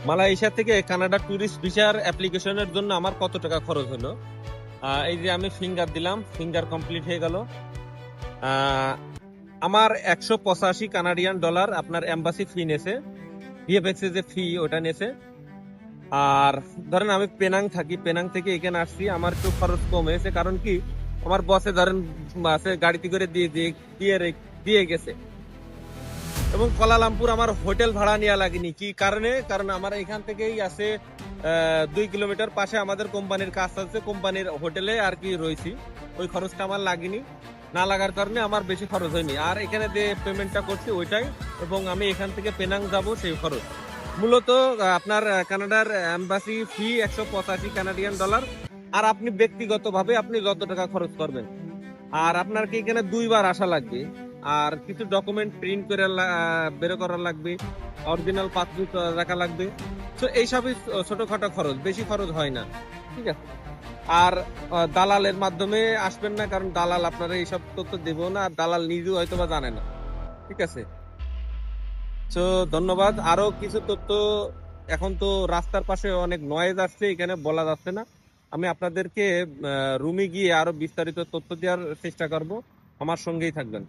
Malaysia থেকে Canada tourist ভিসার অ্যাপ্লিকেশনের জন্য আমার কত টাকা খরচ হলো। এই যে আমি ফিঙ্গার দিলাম, ফিঙ্গার কমপ্লিট হয়ে গেল। আমার 185 কানাডিয়ান ডলার আপনার এম্বাসি ফি নেছে, ভিএফএক্স যে ফি ওটা নেছে। আর ধরেন আমি পেনাং থাকি, পেনাং থেকে এখানে আসছি, আমার একটু খরচ কম হয়েছে। কারণ কি, আমার বসে ধরেন আছে গাড়িতে করে দিয়ে দিয়ে দিয়ে দিয়ে গেছে। এবং কোয়ালালামপুর আমার হোটেল ভাড়া নেওয়া লাগেনি। কি কারণে? কারণ আমার এখান থেকেই আছে 2 কিলোমিটার পাশে আমাদের কোম্পানির কাজ আছে, কোম্পানির হোটেলে আর কি রয়েছি। ওই খরচটা আমার লাগেনি, না লাগার কারণে আমার বেশি খরচ হয়নি। আর এখানে যে পেমেন্টটা করছি ওইটাই, এবং আমি এখান থেকে পেনাং যাব সেই খরচ। মূলত আপনার কানাডার এম্বাসি ফি 185 কানাডিয়ান ডলার। আর আপনি ব্যক্তিগতভাবে আপনি যত টাকা খরচ করবেন। আর আপনার কি এখানে 2বার আসা লাগবে। আর কিছু ডকুমেন্ট প্রিন্ট করে বের করা লাগবে, অরিজিনাল পাসবুক রাখা লাগবে। তো এইসবই ছোটখাটো খরচ, বেশি খরচ হয় না। ঠিক আছে। আর দালালের মাধ্যমে আসবেন না, কারণ দালাল আপনারা এইসব তথ্য দেবো না, আর দালাল নিজেও হয়তো বা জানে না। ঠিক আছে। তো ধন্যবাদ। আরো কিছু তথ্য, এখন তো রাস্তার পাশে অনেক নয়েজ আসছে, এখানে বলা যাচ্ছে না। আমি আপনাদেরকে রুমে গিয়ে আরো বিস্তারিত তথ্য দেওয়ার চেষ্টা করব। আমার সঙ্গেই থাকবেন।